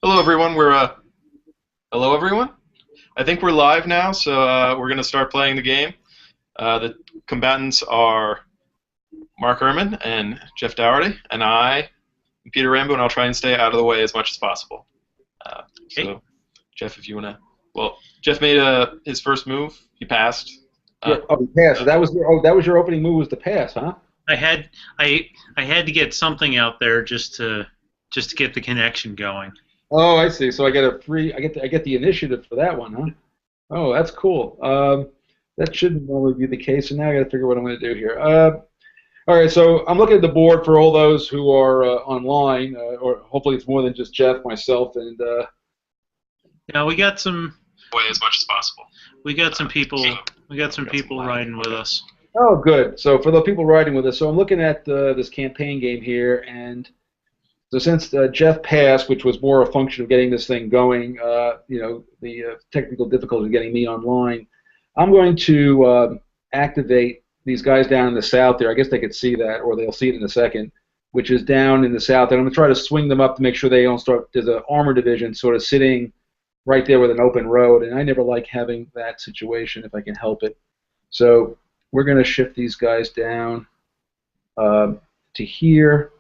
Hello, everyone. Hello, everyone. I think we're live now, so we're going to start playing the game. The combatants are Mark Herman and Jeff Dougherty, and I am Peter Rambo, and I'll try and stay out of the way as much as possible. Uh, Okay. so, Jeff, if you want to, Jeff made his first move. He passed. Yeah. Uh, Oh, pass. uh, That was your opening move was the pass, huh? I had I had to get something out there just to get the connection going. Oh, I see. So I get a free. I get the initiative for that one, huh? Oh, that's cool. That shouldn't normally be the case. And now I got to figure what I'm going to do here. All right. So I'm looking at the board for all those who are online, or hopefully it's more than just Jeff, myself, and Now we got some Way as much as possible. we got some people riding with us. oh, good. So for the people riding with us, so I'm looking at this campaign game here, and so since Jeff passed, which was more a function of getting this thing going, the technical difficulty of getting me online, I'm going to activate these guys down in the south there. I guess they could see that, or they'll see it in a second, which is down in the south. And I'm going to try to swing them up to make sure they don't start. There's an armor division sort of sitting right there with an open road, and I never like having that situation if I can help it. So we're going to shift these guys down to here.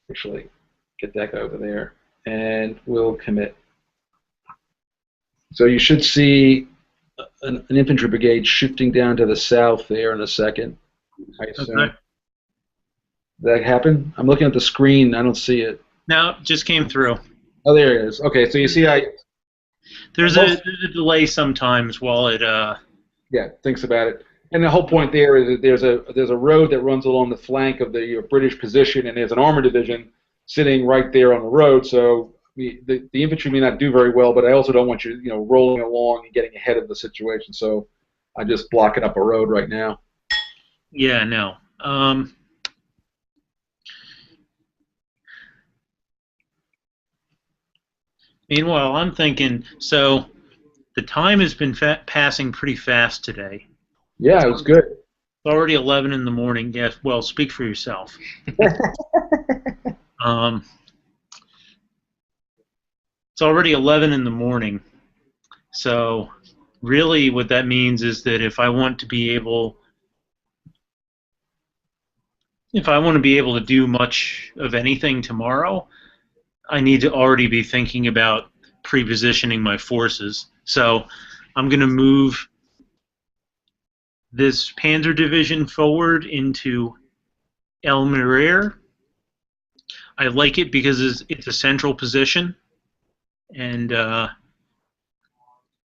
Actually, get that guy over there, and we'll commit. So you should see an infantry brigade shifting down to the south there in a second, I assume. Okay. That happen? I'm looking at the screen. I don't see it. Now it just came through. Oh, there it is. Okay, so you see There's a delay sometimes while it yeah, thinks about it. And the whole point there is that there's a road that runs along the flank of the British position, and there's an armor division sitting right there on the road. So the infantry may not do very well, but I also don't want you rolling along and getting ahead of the situation. So I'm just blocking up a road right now. yeah, no. Meanwhile, I'm thinking, so the time has been passing pretty fast today. Yeah, it was good. It's already 11 in the morning. Yes, well, speak for yourself. It's already 11 in the morning. So really what that means is that if I want to be able to do much of anything tomorrow, I need to already be thinking about pre-positioning my forces. So I'm going to move this Panzer Division forward into El Mirar. I like it because it's a central position, and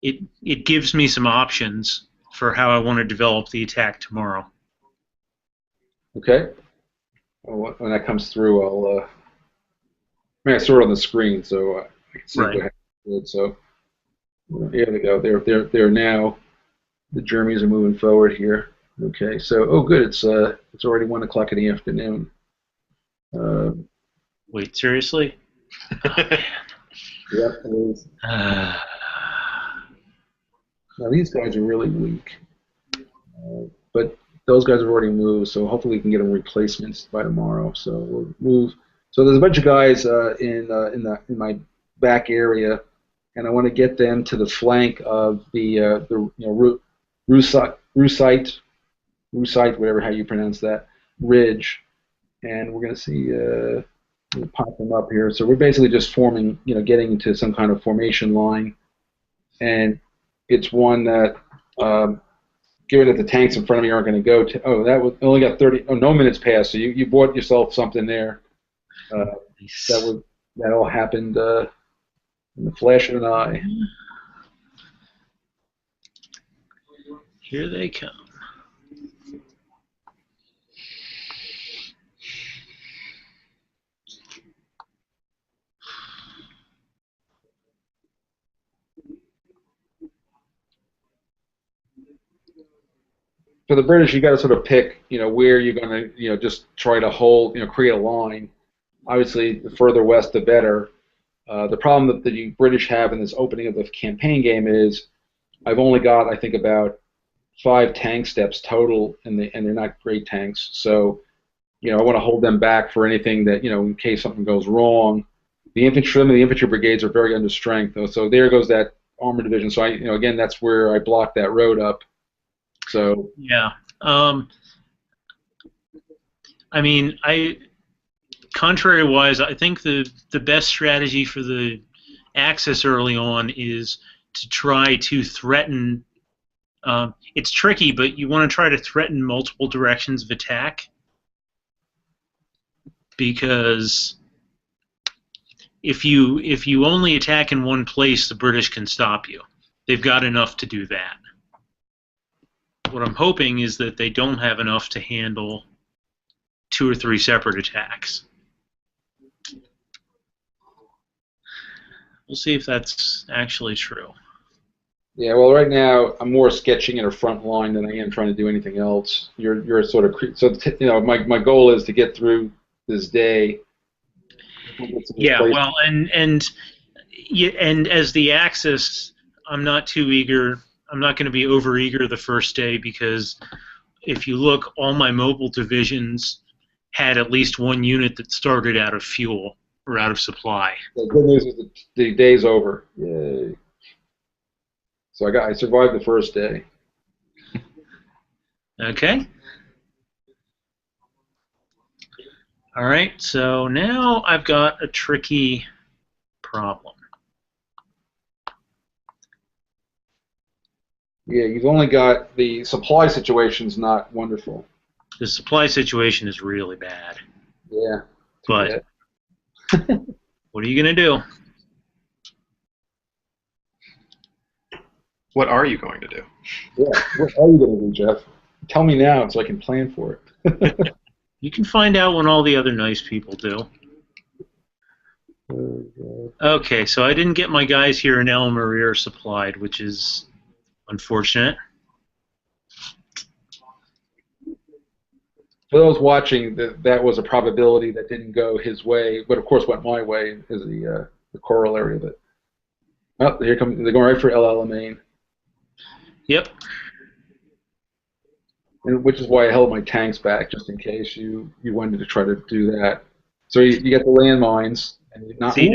it gives me some options for how I want to develop the attack tomorrow. Okay. Well, when that comes through, I saw it on the screen, so I can see Right. what happened. So here they go. They're now. The Germans are moving forward here. Okay. So good. It's already 1 o'clock in the afternoon. Wait, seriously? Yep. It is. Now these guys are really weak, but those guys have already moved. So hopefully we can get them replacements by tomorrow. So we'll move. So there's a bunch of guys in my back area, and I want to get them to the flank of the Rusite, whatever how you pronounce that, ridge, and we're going to see we'll pop them up here. So we're basically just forming, getting into some kind of formation line, and it's one that, given that the tanks in front of me aren't going to go to. Oh, that was only got 30. Oh, no minutes passed. So you bought yourself something there. Nice. That all happened in the flash of an eye. Here they come. For the British, you got to sort of pick, where you're going to, just try to hold, create a line. Obviously, the further west, the better. The problem that the British have in this opening of the campaign game is I've only got, I think, about 5 tank steps total, and they're not great tanks. So, I want to hold them back for anything that, in case something goes wrong. the infantrymen and the infantry brigades are very under strength. So there goes that armor division. So again, that's where I blocked that road up. So Yeah. I mean, contrary-wise, I think the best strategy for the Axis early on is to try to threaten. It's tricky, but you want to try to threaten multiple directions of attack, because if you only attack in one place, the British can stop you. They've got enough to do that. What I'm hoping is that they don't have enough to handle 2 or 3 separate attacks. We'll see if that's actually true. yeah, well, right now I'm more sketching in a front line than I am trying to do anything else. You're sort of my goal is to get through this day. Yeah, well, and as the Axis, I'm not too eager. I'm not going to be over-eager the first day, because if you look, all my mobile divisions had at least one unit that started out of fuel or out of supply. The good news is that the day's over. Yay! So I survived the first day. Okay. All right, so now I've got a tricky problem. Yeah, you've only got the supply situation's not wonderful. The supply situation is really bad. Yeah. But what are you going to do? What are you going to do? Yeah. What are you going to do, Jeff? Tell me now so I can plan for it. You can find out when all the other nice people do. Okay, so I didn't get my guys here in El Maria supplied, which is unfortunate. For those watching, that was a probability that didn't go his way, but of course went my way, is the corollary of it. Oh, here comes, they're going right for El Alamein. Yep. And which is why I held my tanks back, just in case you wanted to try to do that. So you get the landmines, and you're not. See,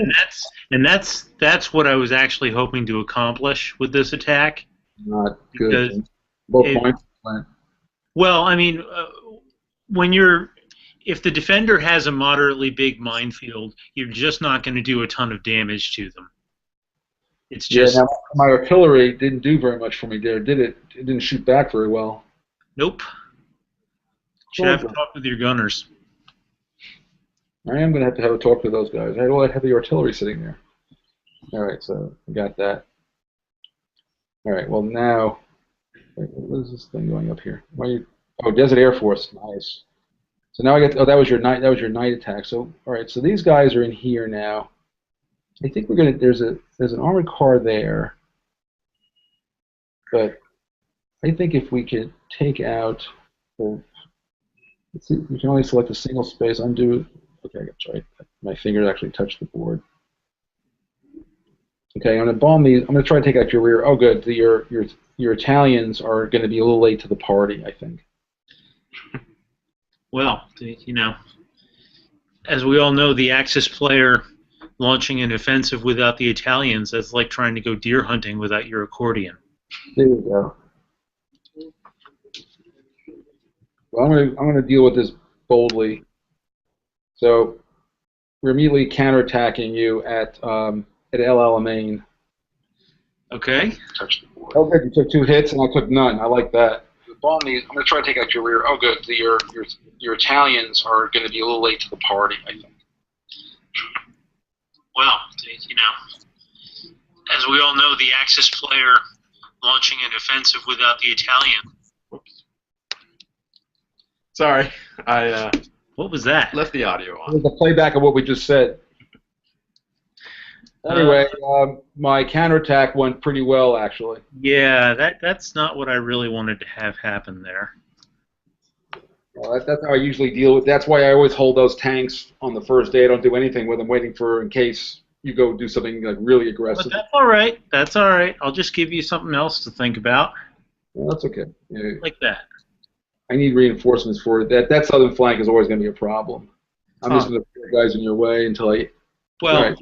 and that's what I was actually hoping to accomplish with this attack. Not good. Both points. Well, I mean, if the defender has a moderately big minefield, you're just not going to do a ton of damage to them. It's just. Yeah, now my artillery didn't do very much for me there, did it? It didn't shoot back very well. Nope. Should have to talk with your gunners. I am going to have a talk to those guys. I had all that heavy artillery sitting there. All right, so we got that. All right, well now, what is this thing going up here? Oh, Desert Air Force, nice. So now I get. Oh, that was your night. That was your night attack. So all right, so these guys are in here now. I think we're gonna. There's an armored car there, but I think if we could take out. Let's see, you can only select a single space. Undo. Okay, that's right. My fingers actually touched the board. Okay, I'm gonna bomb these. I'm gonna try to take out your rear. Oh, good. Your Italians are going to be a little late to the party, I think. Well, you know, as we all know, the Axis player launching an offensive without the Italians, that's like trying to go deer hunting without your accordion. There you go. Well, I'm gonna deal with this boldly. So we're immediately counterattacking you at El Alamein. Okay. Oh, good. You took 2 hits and I took none. I like that. Bomb these. I'm gonna try to take out your rear. Oh, good. Your Italians are going to be a little late to the party, I think. Well, you know, as we all know, the Axis player launching an offensive without the Italian. Whoops. Sorry, I what was that? left the audio on. It was a playback of what we just said. Anyway, my counterattack went pretty well, actually. Yeah, that's not what I really wanted to have happen there. Well, that's how I usually deal with. That's why I always hold those tanks on the first day. I don't do anything with them, waiting for in case you go do something like really aggressive. But that's all right. That's all right. I'll just give you something else to think about. Well, that's okay. Yeah. Like that. I need reinforcements for it. That southern flank is always going to be a problem. I'm just going to put guys in your way until I Well, Right.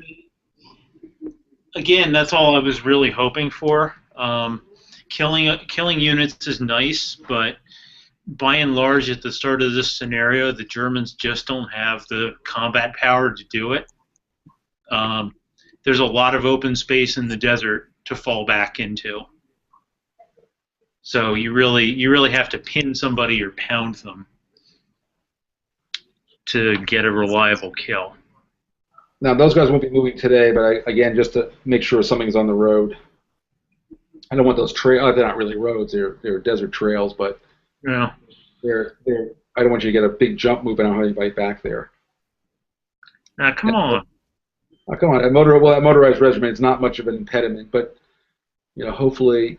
again, that's all I was really hoping for. Killing units is nice, but by and large, at the start of this scenario, the Germans just don't have the combat power to do it. Um, there's a lot of open space in the desert to fall back into. So you really have to pin somebody or pound them to get a reliable kill. Now those guys won't be moving today, but again, just to make sure something's on the road. I don't want those trails. They're not really roads; they're desert trails, but Yeah. they're. I don't want you to get a big jump moving on anybody back there. Now, come on. Oh, come on, that motorized regiment is not much of an impediment, but hopefully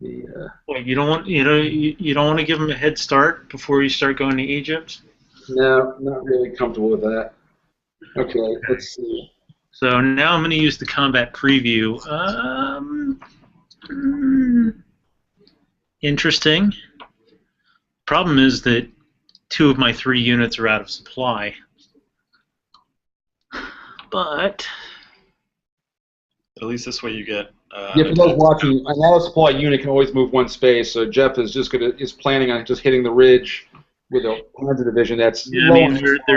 the. Well, you don't want to give them a head start before you start going to Egypt. No, not really comfortable with that. Okay, let's see. So now I'm going to use the combat preview. Interesting. Problem is that 2 of my 3 units are out of supply. But At least this way you get. Yeah, for those watching, an auto supply unit can always move one space. So Jeff is planning on just hitting the ridge with a Panzer division. That's yeah, I low. mean they're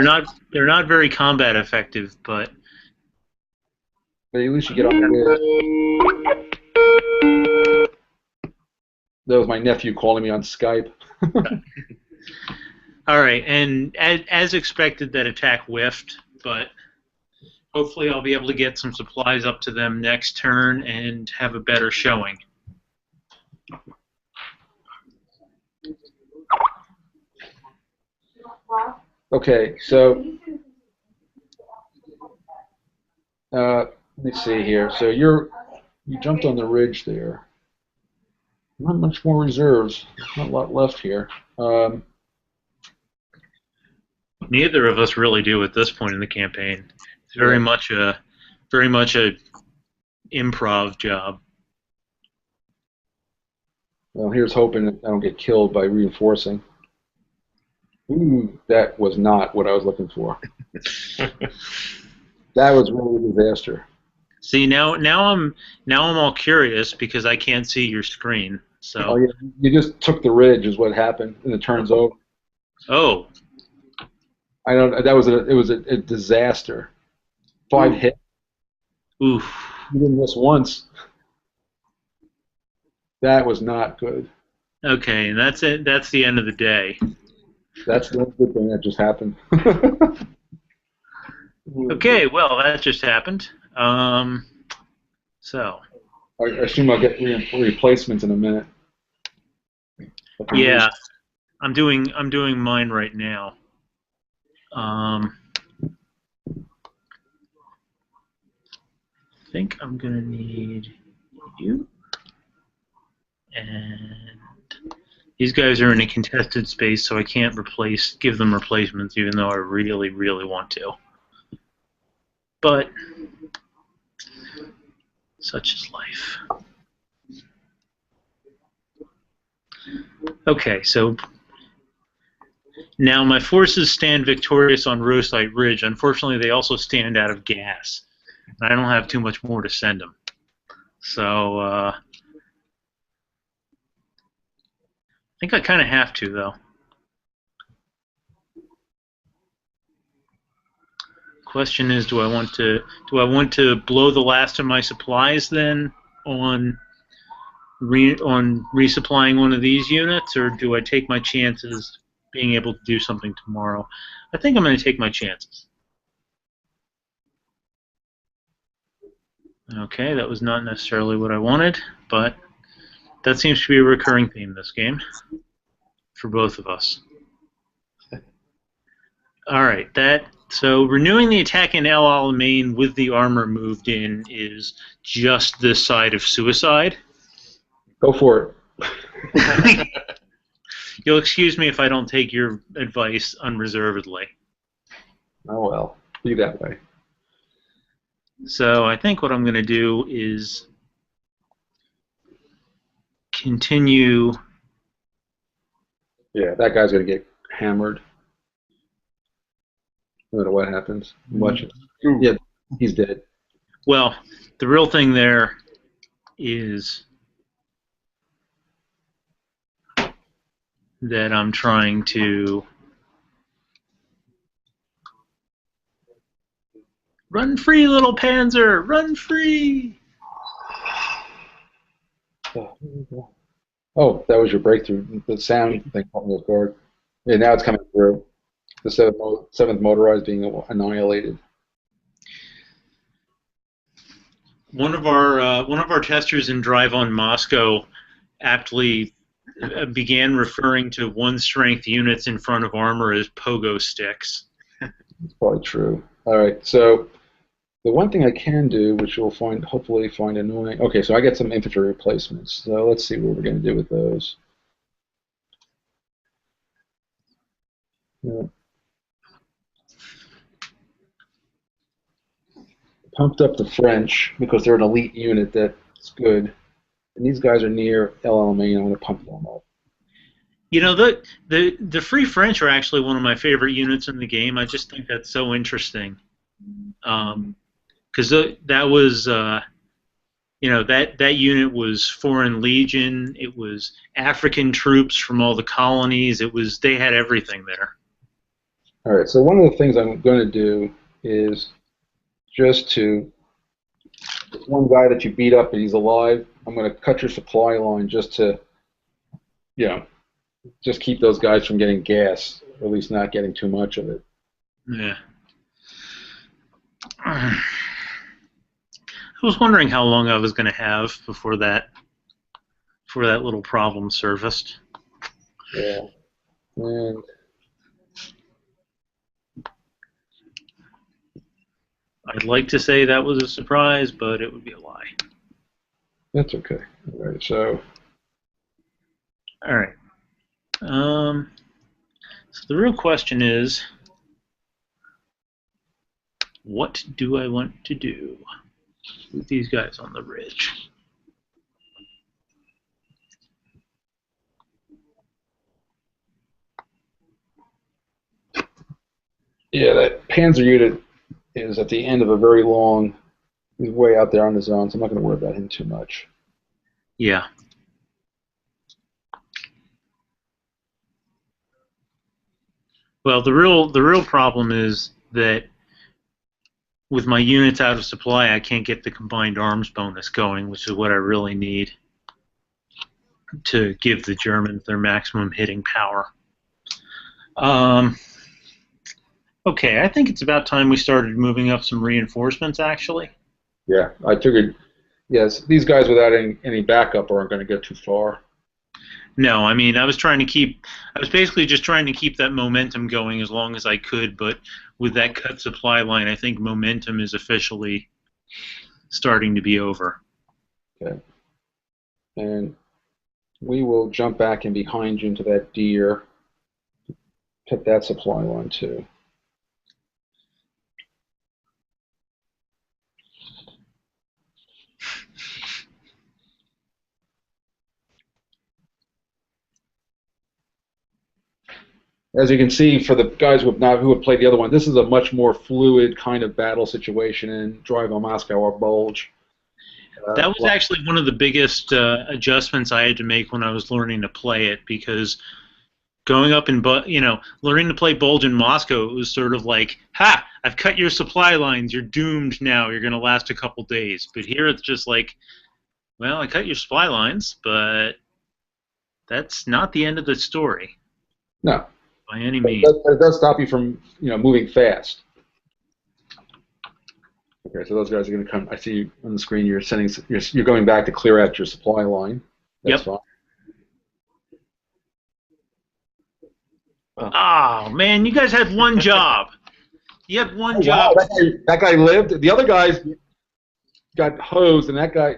not very combat effective, but But at least you get on the ridge. That was my nephew calling me on Skype. all right. And as expected, that attack whiffed, but hopefully I'll be able to get some supplies up to them next turn and have a better showing. Okay, so let me see here. So you jumped on the ridge there. Not much more reserves. Not a lot left here. Neither of us really do at this point in the campaign. It's very much a improv job. Well, here's hoping that I don't get killed by reinforcing. Ooh, that was not what I was looking for. That was really a disaster. See, now I'm all curious because I can't see your screen. So Oh yeah, you just took the ridge is what happened, and it turns over. oh, I don't. It was a disaster. 5 hits. oof. You didn't miss once. That was not good. Okay, and that's it. That's the end of the day. That's the good thing that just happened. Okay, well that just happened. So I assume I'll get replacements in a minute. yeah, I'm doing mine right now. I think I'm gonna need you, and these guys are in a contested space, so I can't give them replacements, even though I really, really want to. But such is life. Okay, so now my forces stand victorious on Rosite Ridge. Unfortunately, they also stand out of gas. I don't have too much more to send them. So I think I kind of have to, though. Question is, do I want to blow the last of my supplies then on resupplying one of these units, or do I take my chances being able to do something tomorrow? I think I'm going to take my chances. Okay, that was not necessarily what I wanted, but that seems to be a recurring theme this game for both of us. All right, so renewing the attack in El Alamein with the armor moved in is just this side of suicide. Go for it. You'll excuse me if I don't take your advice unreservedly. Oh well, be that way. So I think what I'm going to do is continue. Yeah, that guy's going to get hammered. No matter what happens. Watch it. Yeah, he's dead. Well, the real thing there is that I'm trying to run free, little Panzer, run free. Oh, that was your breakthrough. The sound thing on the guard. Yeah, now it's coming through. The seventh motorized being annihilated. One of our testers in Drive on Moscow aptly began referring to one-strength units in front of armor as pogo sticks. It's probably true. All right, so the one thing I can do, which you'll hopefully find annoying. Okay, so I get some infantry replacements. So let's see what we're going to do with those. Yeah. Pumped up the French because they're an elite unit that's good. And these guys are near El Alamein. I'm going to pump them up. You know, the Free French are actually one of my favorite units in the game. I just think that's so interesting. Because that was, you know, that unit was Foreign Legion. It was African troops from all the colonies. They had everything there. All right, so one of the things I'm going to do is just to, this one guy that you beat up and he's alive, I'm going to cut your supply line just to, you know, just keep those guys from getting gas, or at least not getting too much of it. Yeah. I was wondering how long I was going to have before that little problem surfaced. Yeah. And I'd like to say that was a surprise, but it would be a lie. that's okay. All right, so All right. So the real question is, what do I want to do with these guys on the ridge? yeah, that Panzer unit is at the end of a very long, he's way out there on his own, so I'm not going to worry about him too much. Yeah. Well, the real problem is that with my units out of supply, I can't get the combined arms bonus going, which is what I really need to give the Germans their maximum hitting power. Okay, I think it's about time we started moving up some reinforcements, actually. Yeah, I figured, yes, these guys without any backup aren't going to get too far. No, I mean, I was basically just trying to keep that momentum going as long as I could, but with that cut supply line, I think momentum is officially starting to be over. Okay. And we will jump back in behind you into that deer, cut that supply line too. As you can see, for the guys who have played the other one, this is a much more fluid kind of battle situation in Drive on Moscow or Bulge. That was actually one of the biggest adjustments I had to make when I was learning to play it, because going up and learning to play Bulge in Moscow, it was sort of like, ha! I've cut your supply lines. You're doomed now. You're going to last a couple days. But here it's just like, well, I cut your supply lines, but that's not the end of the story. No. By any means. It does stop you from moving fast. Okay, so those guys are going to come. I see you on the screen. You're going back to clear out your supply line. That's fine. Oh man, you guys had one job. You had one job. Wow, that guy lived. The other guys got hosed, and that guy.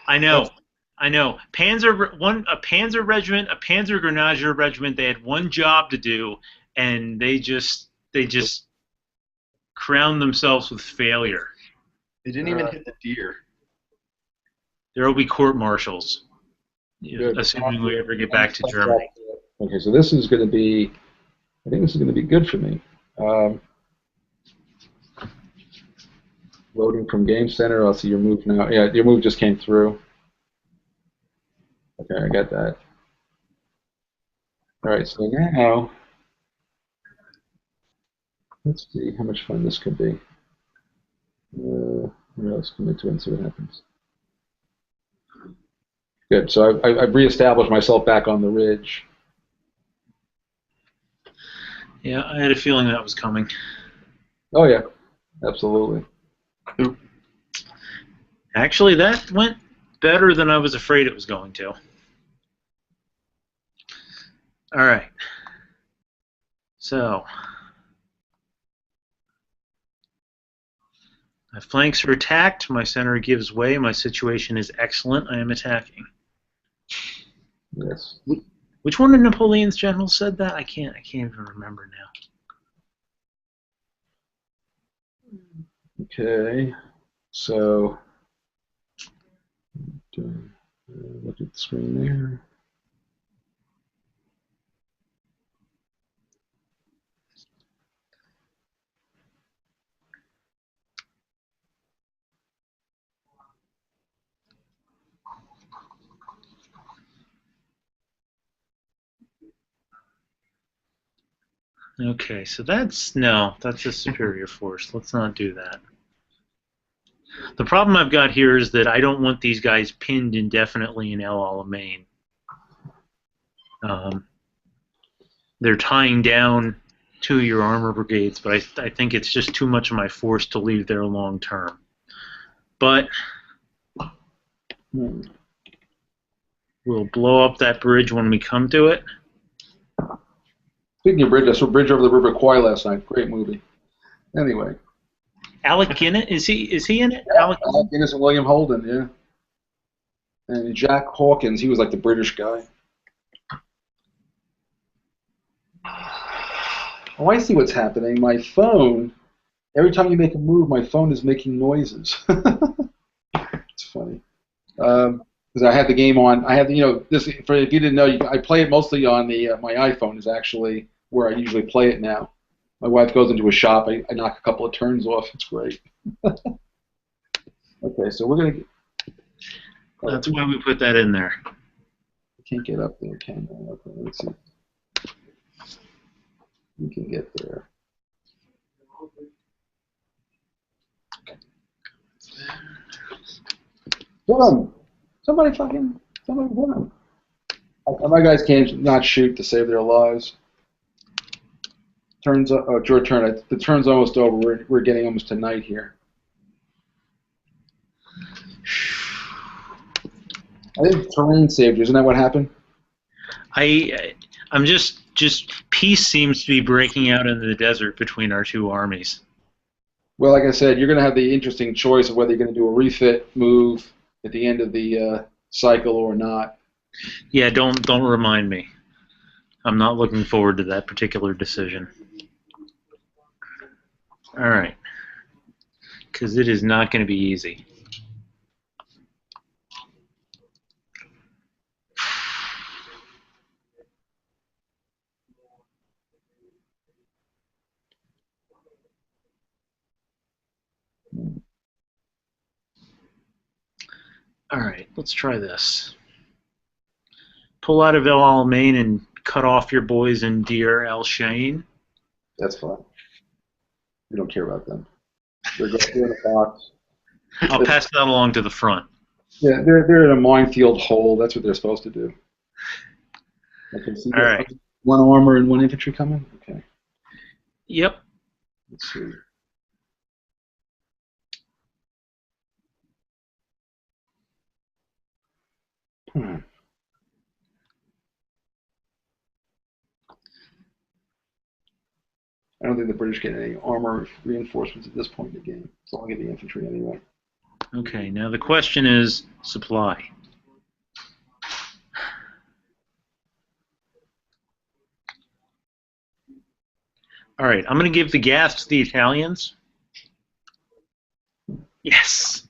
I know. A Panzer regiment, a Panzer Grenadier regiment. They had one job to do, and they just crowned themselves with failure. They didn't even hit the deer. There will be court-martials, assuming we ever get back to Germany. Okay, so this is going to be. I think this is going to be good for me. Loading from Game Center. I'll see your move now. Yeah, your move just came through. Okay, I got that. All right, so now let's see how much fun this could be. Let's come into it and see what happens. Good. So I've reestablished myself back on the ridge. Yeah, I had a feeling that was coming. Oh yeah, absolutely. Actually, that went better than I was afraid it was going to. All right. So, my flanks are attacked. My center gives way. My situation is excellent. I am attacking. Yes. Which one of Napoleon's generals said that? I can't even remember now. Okay. So, look at the screen there. Okay, so that's a superior force. Let's not do that. The problem I've got here is that I don't want these guys pinned indefinitely in El Alamein. They're tying down 2 of your armor brigades, but I think it's just too much of my force to leave there long term. But we'll blow up that bridge when we come to it. Speaking of bridge, I saw Bridge Over the River Kwai last night. Great movie. Anyway. Alec Guinness, is he in it? Yeah, Alec Guinness and William Holden, yeah. And Jack Hawkins, he was like the British guy. Oh, I see what's happening. My phone, every time you make a move, my phone is making noises. It's funny. Because I had the game on. I had, this. For if you didn't know, I play it mostly on the my iPhone is actually where I usually play it now. My wife goes into a shop. I knock a couple of turns off. It's great. Okay, so we're gonna. That's why we put that in there. I can't get up there, can I? Okay, let's see. We can get there. Hold on. Somebody hold on. My guys can't not shoot to save their lives. Turns. Oh, it's your turn. The turn's almost over. We're getting almost to night here. I think terrain saved you. Isn't that what happened? I'm just peace seems to be breaking out in the desert between our two armies. Well, like I said, you're going to have the interesting choice of whether you're going to do a refit move at the end of the cycle or not. Yeah, don't remind me. I'm not looking forward to that particular decision. All right, because it is not going to be easy. All right, let's try this. Pull out of El Alamein and cut off your boys in Deir El Shain. That's fine. We don't care about them. They're going in a box. I'll pass that along to the front. Yeah, they're in a minefield hole. That's what they're supposed to do. Okay, so all right. One armor and one infantry coming? Okay. Yep. Let's see. I don't think the British get any armor reinforcements at this point in the game. So I'll get the infantry anyway. Okay, now the question is supply. All right, I'm going to give the gas to the Italians. Yes.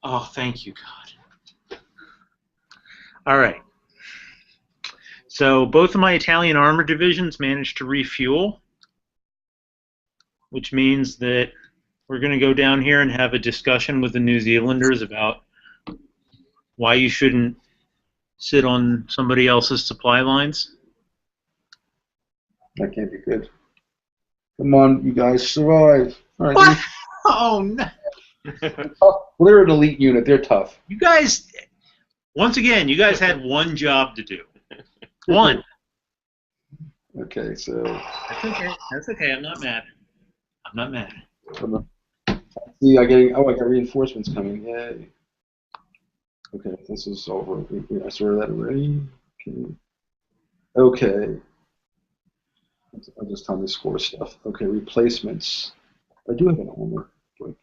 Oh, thank you, God. All right. So both of my Italian armor divisions managed to refuel, which means that we're going to go down here and have a discussion with the New Zealanders about why you shouldn't sit on somebody else's supply lines. That can't be good. Come on, you guys, survive. All right. What? Oh, no. Well, they're an elite unit. They're tough. You guys, once again, you guys had one job to do. One. Okay, so That's okay. That's okay. I'm not mad. I'm not mad. see, I got reinforcements coming. Yay. Okay, this is over. I sorted that already. Okay. Okay. I'll just tell me score stuff. Okay, replacements. I do have an armor. Like,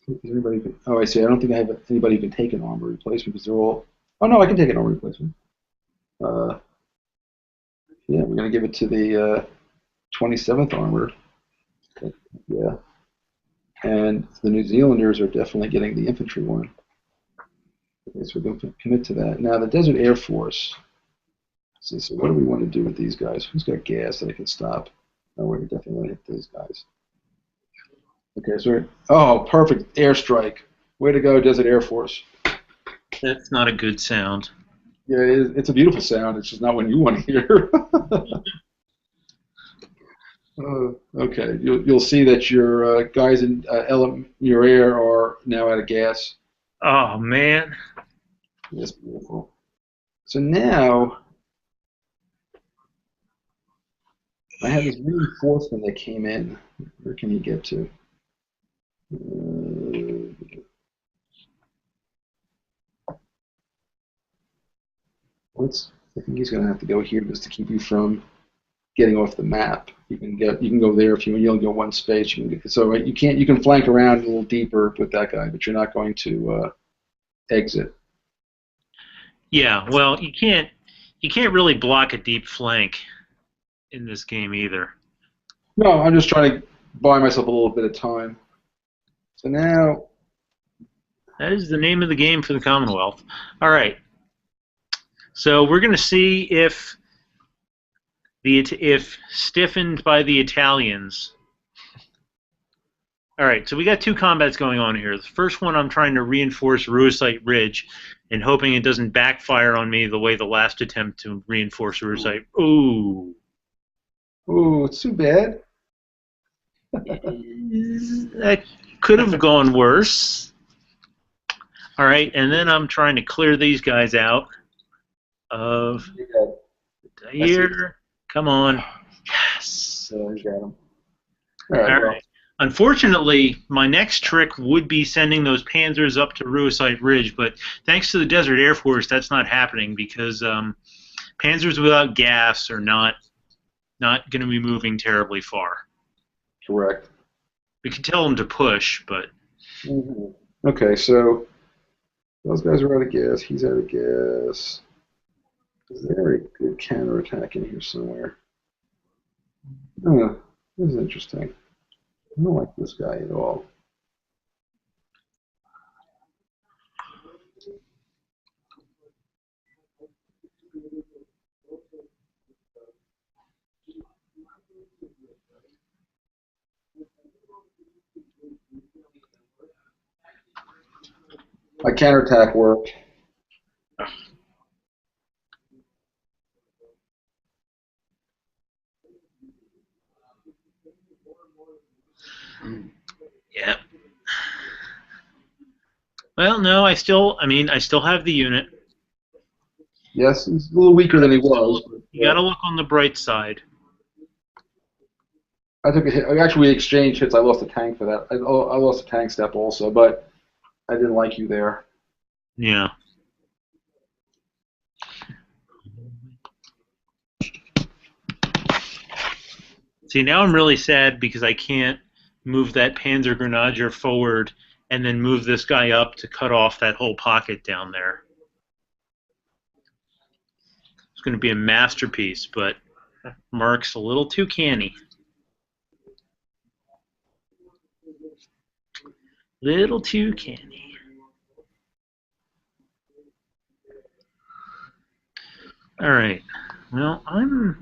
is anybody? Oh, I see. I don't think I have anybody who can take an armor replacement because they're all. Oh no, I can take an armor replacement. Yeah, we're gonna give it to the 27th armor. Yeah, and the New Zealanders are definitely getting the infantry one. Okay, so we're going to commit to that. Now the Desert Air Force. See, so what do we want to do with these guys? Who's got gas that I can stop? Oh, we definitely want to hit these guys. Okay, so oh, perfect airstrike. Way to go, Desert Air Force. That's not a good sound. Yeah, it's a beautiful sound. It's just not one you want to hear. Okay, you'll see that your guys in your air are now out of gas. Oh, man. That's beautiful. So now I have this reinforcement that came in. Where can he get to? I think he's going to have to go here just to keep you from getting off the map. You can go there if you only go one space. So you can flank around a little deeper with that guy, but you're not going to exit. Yeah, well, you can't really block a deep flank in this game either. No, I'm just trying to buy myself a little bit of time. So now that is the name of the game for the Commonwealth. All right. So we're going to see if stiffened by the Italians. All right, so we got two combats going on here. The first one, I'm trying to reinforce Ruisite Ridge and hoping it doesn't backfire on me the way the last attempt to reinforce Ruisite. Ooh. Ooh, it's too bad. That could have gone worse. All right, and then I'm trying to clear these guys out of here. Come on. Yes. So you got them. All right. Unfortunately, my next trick would be sending those panzers up to Ruisite Ridge, but thanks to the Desert Air Force, that's not happening because panzers without gas are not going to be moving terribly far. Correct. We can tell them to push, but... Mm-hmm. Okay, so those guys are out of gas. He's out of gas. Is there a good counterattack in here somewhere? Oh, this is interesting. I don't like this guy at all. My counterattack worked. Yeah. Well, no, I still have the unit. Yes, he's a little weaker than he was. You got to look on the bright side. I took a hit. Actually, we exchanged hits. I lost a tank for that. I lost a tank step also, but I didn't like you there. Yeah. See, now I'm really sad because I can't move that Panzer Grenadier forward and then move this guy up to cut off that whole pocket down there. It's going to be a masterpiece, but Mark's a little too canny. Little too canny. All right. Well, I'm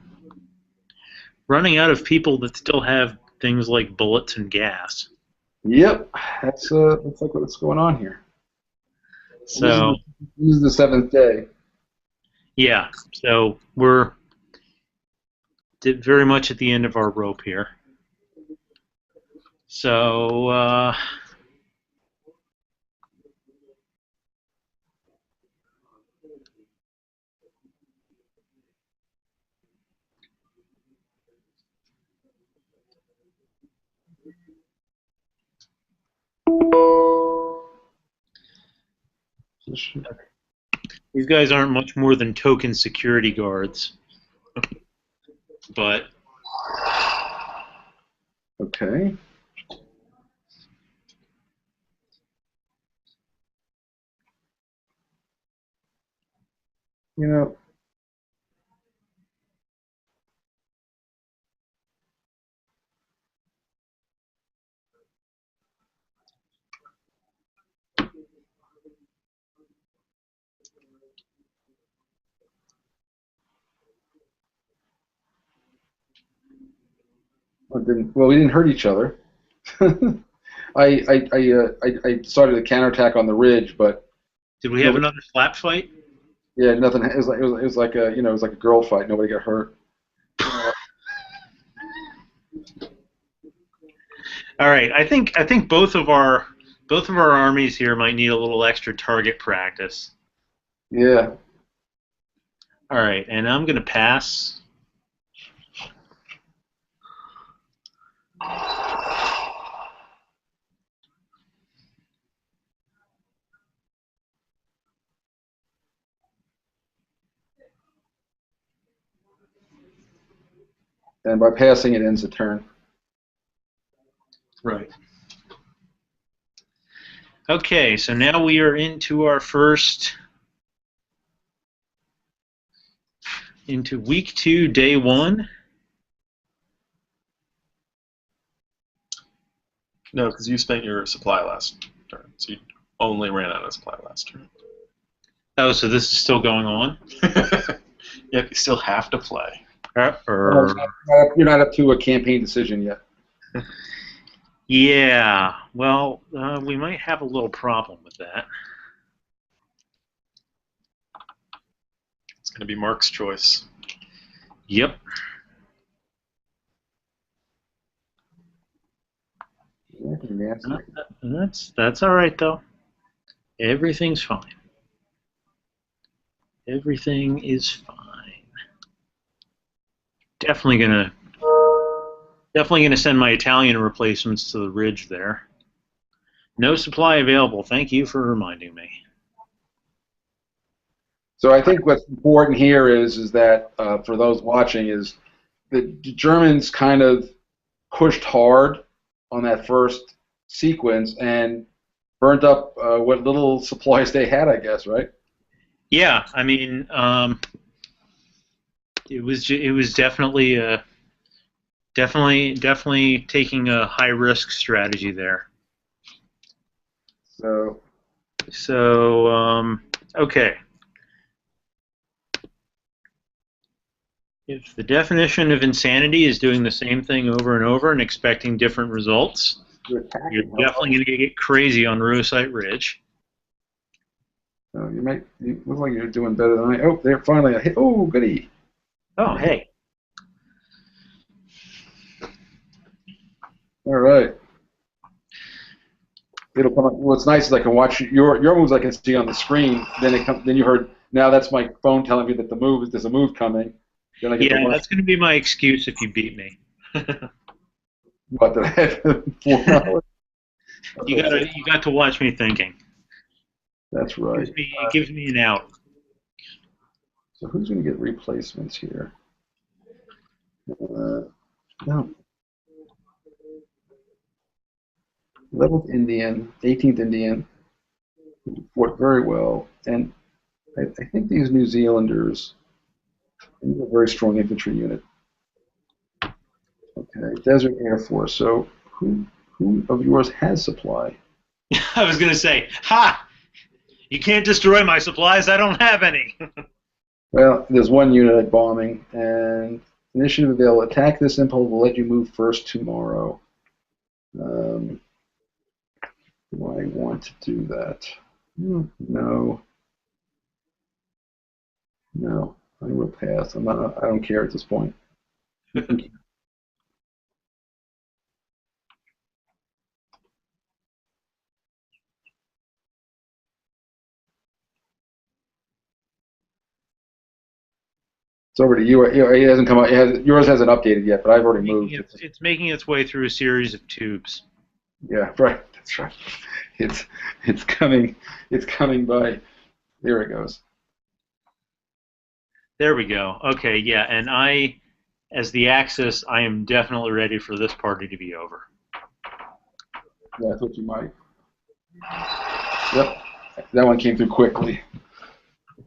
running out of people that still have things like bullets and gas. Yep, that's like what's going on here. And So this is the seventh day. yeah, so we're very much at the end of our rope here. So these guys aren't much more than token security guards, but Okay. You know, we didn't hurt each other. I started a counterattack on the ridge, but did we have nobody, another slap fight? yeah, nothing. It was like a it was like a girl fight. Nobody got hurt. All right, I think both of our armies here might need a little extra target practice. Yeah. All right, and I'm going to pass. And by passing, it ends the turn. Right. Okay, so now we are into our into week 2, day 1. No, because you spent your supply last turn, so you only ran out of supply last turn. Oh, so this is still going on? Yep, you still have to play. You're not up to a campaign decision yet. Yeah, well, we might have a little problem with that. It's going to be Mark's choice. Yep. That's all right though. Everything's fine. Everything is fine. Definitely gonna send my Italian replacements to the ridge there. No supply available. Thank you for reminding me. So I think what's important here is that for those watching is the Germans kind of pushed hard on that first sequence and burnt up what little supplies they had, I guess, right? Yeah, I mean, it was definitely taking a high risk strategy there. So okay. If the definition of insanity is doing the same thing over and over and expecting different results, you're definitely going to get crazy on Rosite Ridge. So you look like you're doing better than I. Oh, there finally a hit. Oh, goody. Oh, hey. All right. It'll come up. What's nice is I can watch your moves. I can see on the screen. Then you heard. Now that's my phone telling me that there's a move coming. Then I get Yeah, that's going to be my excuse if you beat me. What did I have 4 hours? You got to watch me thinking. That's right. It gives me an out. So who's going to get replacements here? No. 11th Indian, 18th Indian, fought very well, and I think these New Zealanders are a very strong infantry unit. Okay, Desert Air Force. So who of yours has supply? I was going to say, ha! You can't destroy my supplies. I don't have any. Well, there's one unit at bombing, and initiative available. Attack this impulse will let you move first tomorrow. Do I want to do that? No. No. I will pass. I'm not. I don't care at this point. It's already it hasn't come out. Yours hasn't updated yet, but I've already moved. It's making its way through a series of tubes. Yeah, right. That's right. It's coming. It's coming by. There it goes. There we go. Okay, yeah, and as the Axis, I am definitely ready for this party to be over. Yeah, I thought you might. Yep, that one came through quickly.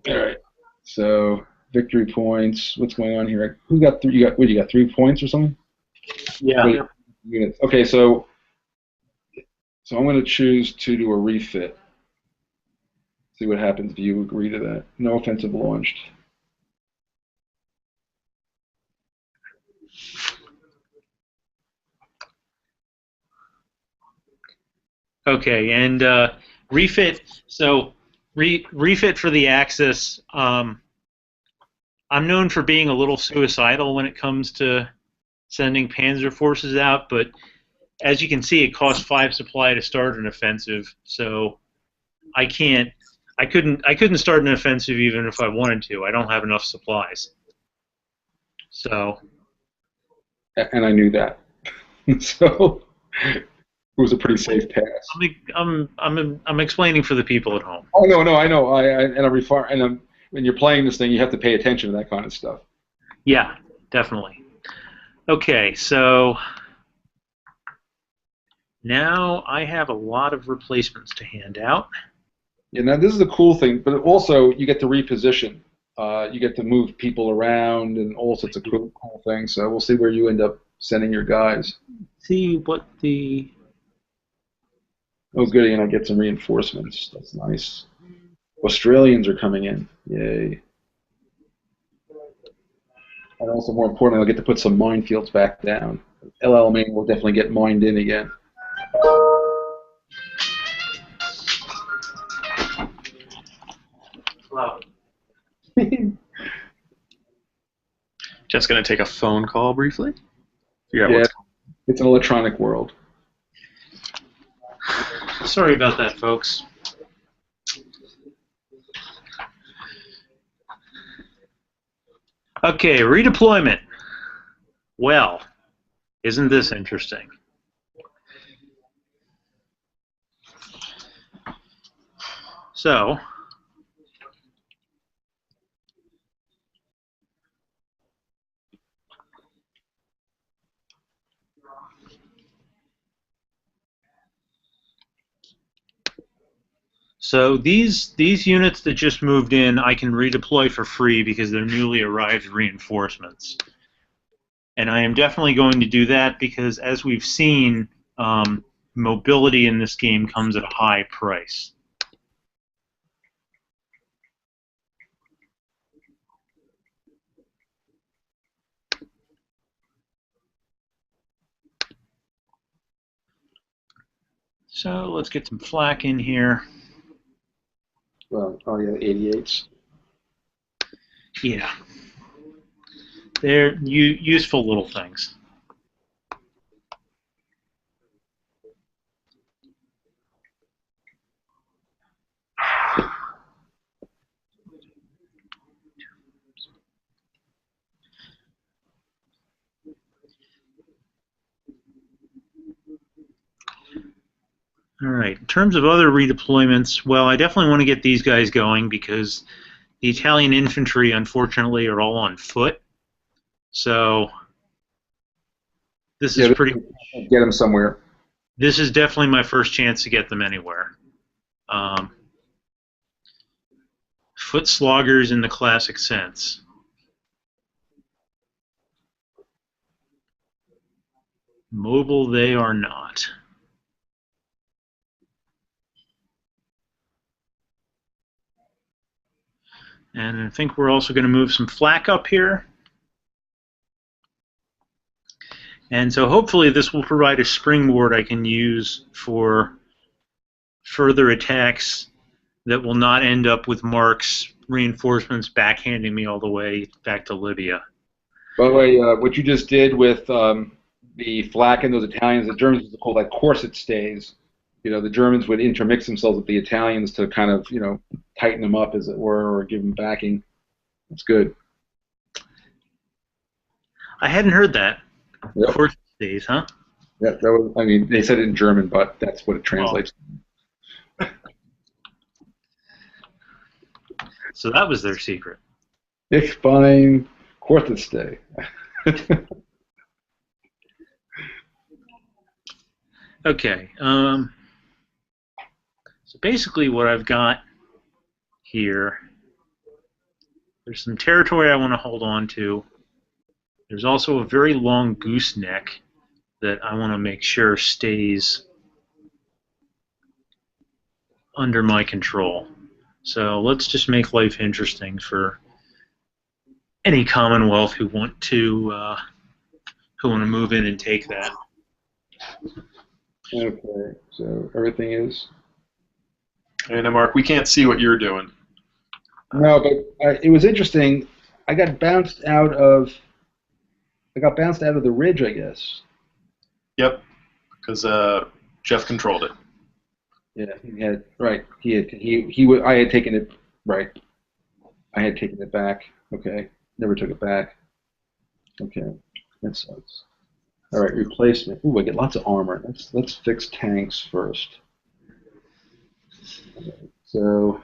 All right. So victory points. What's going on here? Who got three? You got 3 points or something? Yeah. Wait, okay, so I'm going to choose to do a refit. See what happens if you agree to that. No offensive launched. Okay, and refit. So refit for the Axis. I'm known for being a little suicidal when it comes to sending Panzer forces out, but as you can see, it costs 5 supply to start an offensive. So I couldn't start an offensive even if I wanted to. I don't have enough supplies. So. And I knew that. So it was a pretty safe pass. I'm explaining for the people at home. Oh no, I know. When you're playing this thing, you have to pay attention to that kind of stuff. Yeah, definitely. Okay, so now I have a lot of replacements to hand out. Yeah, now this is a cool thing, but also you get to reposition. You get to move people around and all sorts of cool things. So we'll see where you end up sending your guys. See what the... Oh, good, and I get some reinforcements. That's nice. Australians are coming in. Yay. And also, more importantly, I'll get to put some minefields back down. LL will definitely get mined in again. Wow. Just going to take a phone call briefly. Yeah, it's an electronic world. Sorry about that, folks. Okay, redeployment. Well, isn't this interesting? So, these units that just moved in, I can redeploy for free because they're newly arrived reinforcements. And I am definitely going to do that because, as we've seen, mobility in this game comes at a high price. So let's get some flak in here. Well, oh yeah, 88s. Yeah. They're useful little things. All right. In terms of other redeployments, well, I definitely want to get these guys going because the Italian infantry, unfortunately, are all on foot. So this is pretty. Get them somewhere. This is definitely my first chance to get them anywhere. Foot sloggers in the classic sense. Mobile they are not. And I think we're also going to move some flak up here. And so hopefully this will provide a springboard I can use for further attacks that will not end up with Mark's reinforcements backhanding me all the way back to Libya. By the way, what you just did with the flak and those Italians, the Germans used to call that corset stays. You know, the Germans would intermix themselves with the Italians to kind of, you know, tighten them up, as it were, or give them backing. That's good. I hadn't heard that. Yep. Course days, huh? Yeah, that was, I mean, they said it in German, but that's what it translates. So that was their secret. Ich bin Kortestay. Okay. So basically what I've got here, there's some territory I want to hold on to. There's also a very long gooseneck that I want to make sure stays under my control. So let's just make life interesting for any Commonwealth who want to move in and take that. Okay, so everything is. And Mark, we can't see what you're doing. No, but it was interesting. I got bounced out of the ridge, I guess. Yep, because Jeff controlled it. Yeah, he had right. I had taken it right. I had taken it back. Okay, never took it back. Okay, that sucks. All right, replacement. Ooh, I get lots of armor. Let's fix tanks first. So,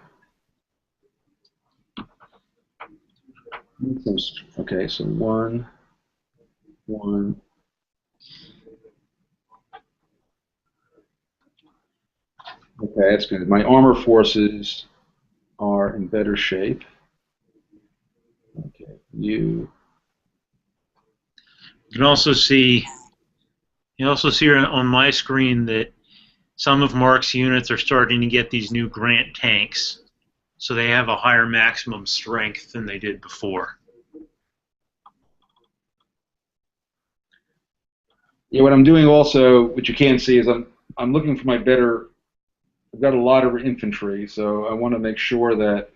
okay, so one. Okay, that's good. My armor forces are in better shape. Okay, you. You can also see on my screen that some of Mark's units are starting to get these new Grant tanks, so they have a higher maximum strength than they did before. Yeah, what I'm doing also, which you can't see, is I'm looking for my better. I've got a lot of infantry, so I want to make sure that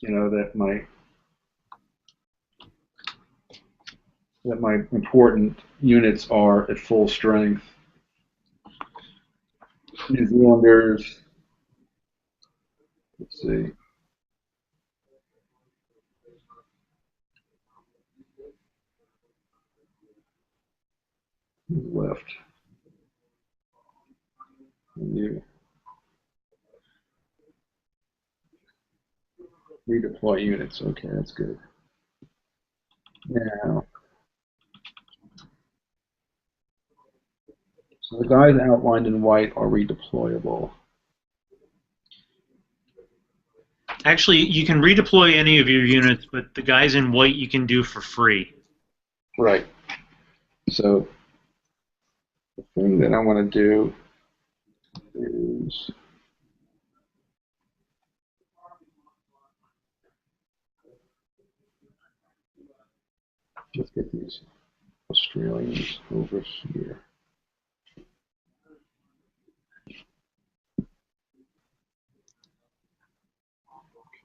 that my important units are at full strength. New Zealanders. Let's see. Who's left? You. Redeploy units. Okay, that's good. Now, so the guys outlined in white are redeployable. Actually, you can redeploy any of your units, but the guys in white you can do for free. Right. So the thing that I want to do is just get these Australians over here.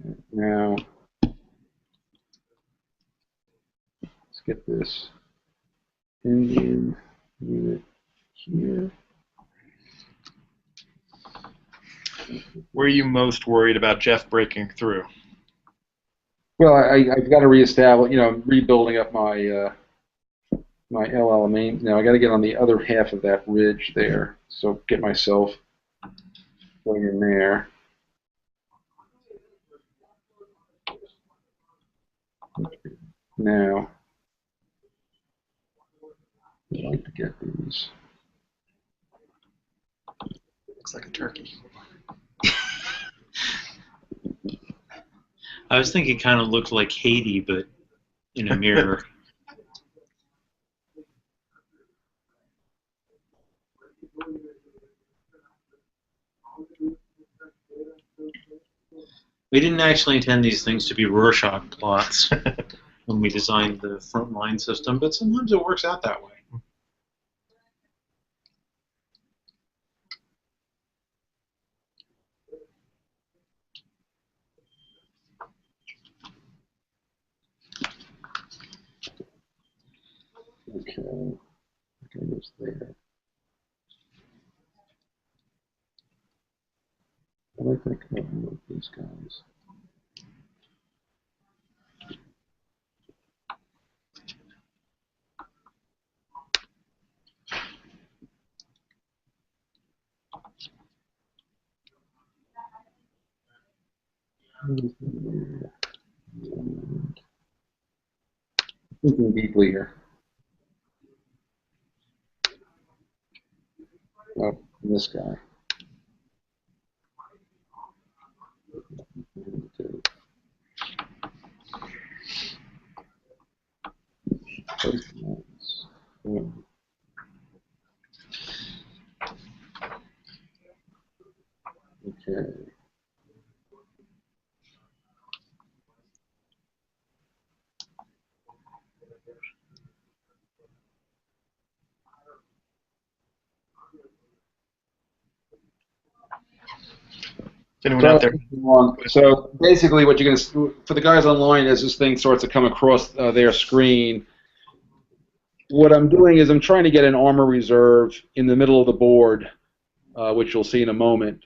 Okay, now let's get this Indian unit here. Where are you most worried about Jeff breaking through? Well, I've got to reestablish, rebuilding up my my El Alamein. Now I got to get on the other half of that ridge there, so get myself going in there. Now, I'd like to get these. Looks like a turkey. I was thinking it kind of looked like Haiti, but in a mirror. We didn't actually intend these things to be Rorschach plots when we designed the front line system, but sometimes it works out that way. I think I'll move these guys. Thinking deeply here. Oh, this guy. Okay. Is anyone out there? So basically, what you're going to, for the guys online, as this thing starts to come across their screen, what I'm doing is I'm trying to get an armor reserve in the middle of the board, which you'll see in a moment.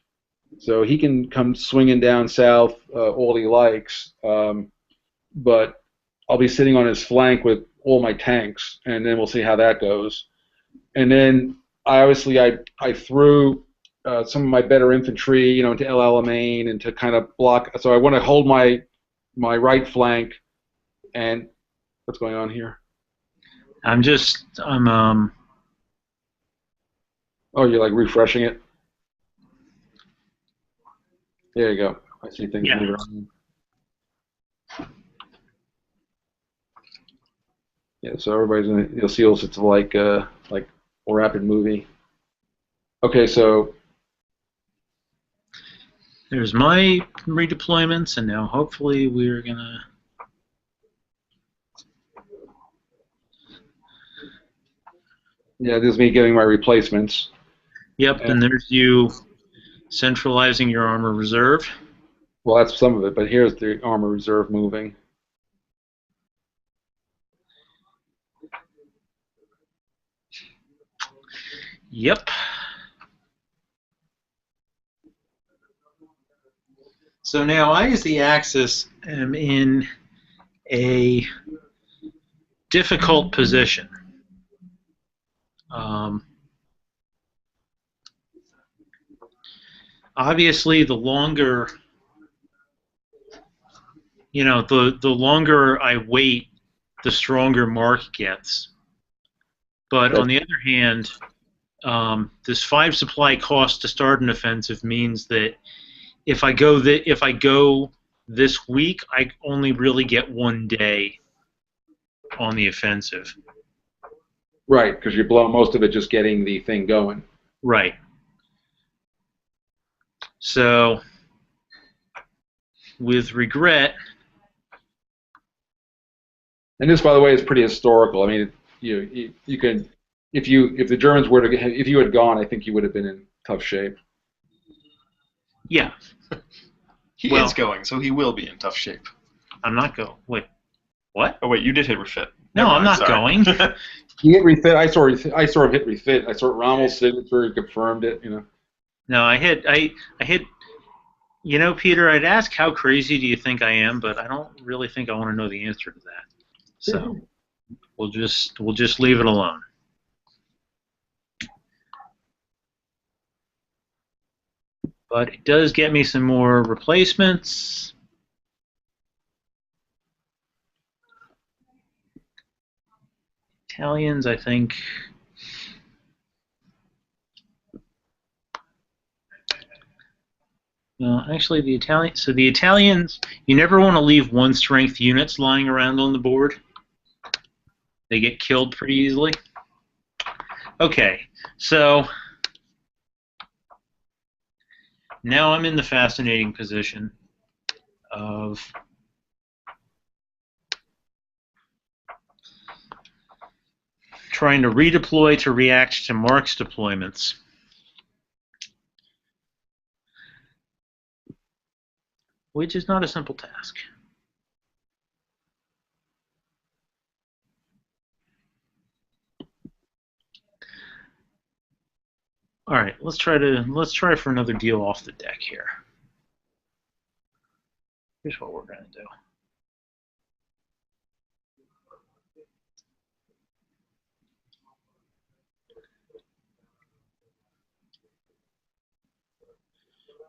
So he can come swinging down south all he likes, but I'll be sitting on his flank with all my tanks, and then we'll see how that goes. And then I threw some of my better infantry, into El Alamein and to kind of block. So I want to hold my right flank. And what's going on here? I'm Oh, you're like refreshing it. There you go. I see things moving around. Yeah, so everybody's you'll see also it's like a rapid movie. Okay, so there's my redeployments, and now hopefully we're gonna. yeah, this is me getting my replacements. Yep, and there's you centralizing your armor reserve. Well, that's some of it, but here's the armor reserve moving. Yep. So now I, as the Axis, am in a difficult position. Obviously, the longer, the longer I wait, the stronger Mark gets. But on the other hand, this 5 supply cost to start an offensive means that if I go this week, I only really get 1 day on the offensive. Right, because you blow most of it just getting the thing going. Right. So, with regret. And this, by the way, is pretty historical. I mean, you can, if the Germans were to, if you had gone, I think you would have been in tough shape. Yeah. He is going, so he will be in tough shape. I'm not going. Wait, what? Oh wait, you did hit refit. No, I'm not going. He hit refit. I sort of hit refit. I saw Rommel's signature. He confirmed it. No, I hit. Peter, I'd ask how crazy do you think I am, but I don't really think I want to know the answer to that. So we'll just leave it alone. But it does get me some more replacements. Italians, I think. Actually, the Italians, you never want to leave 1-strength units lying around on the board. They get killed pretty easily. Okay, so now I'm in the fascinating position of trying to redeploy to react to Mark's deployments. Which is not a simple task. All right, let's try for another deal off the deck here. Here's what we're going to do.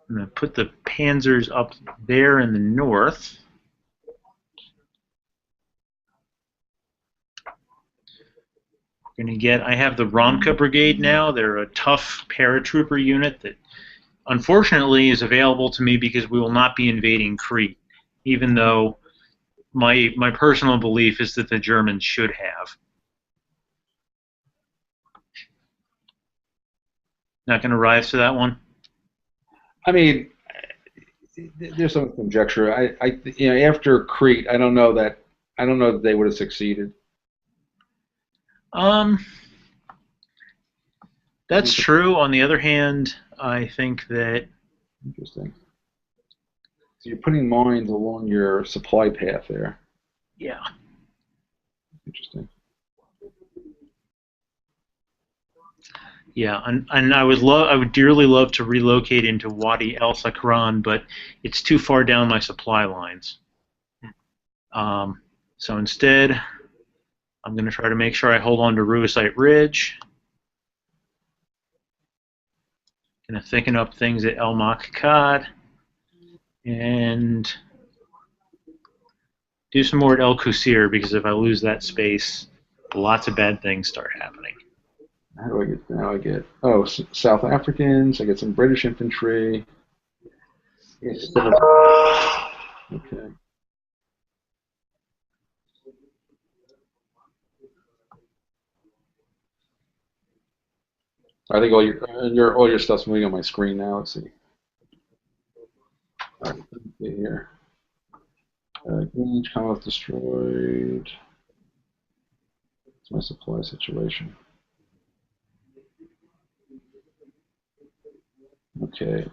I'm going to put the panzers up there in the north. We're going to get, I have the Romka Brigade now. They're a tough paratrooper unit that unfortunately is available to me because we will not be invading Crete, even though my personal belief is that the Germans should have. Not going to rise to that one? I mean, there's some conjecture. After Crete, I don't know that they would have succeeded. That's true. On the other hand, I think that... Interesting. So you're putting mines along your supply path there. Yeah. Interesting. Yeah, and I would dearly love to relocate into Wadi El Sakran, but it's too far down my supply lines. So instead, I'm going to try to make sure I hold on to Ruisite Ridge. Going to thicken up things at El Makakad, and do some more at El Kusir, because if I lose that space, lots of bad things start happening. How do I get now? I get South Africans. I get some British infantry. Okay. I think all your stuff's moving on my screen now. Let's see. All right, here. Grange, Commonwealth destroyed. It's my supply situation. Okay.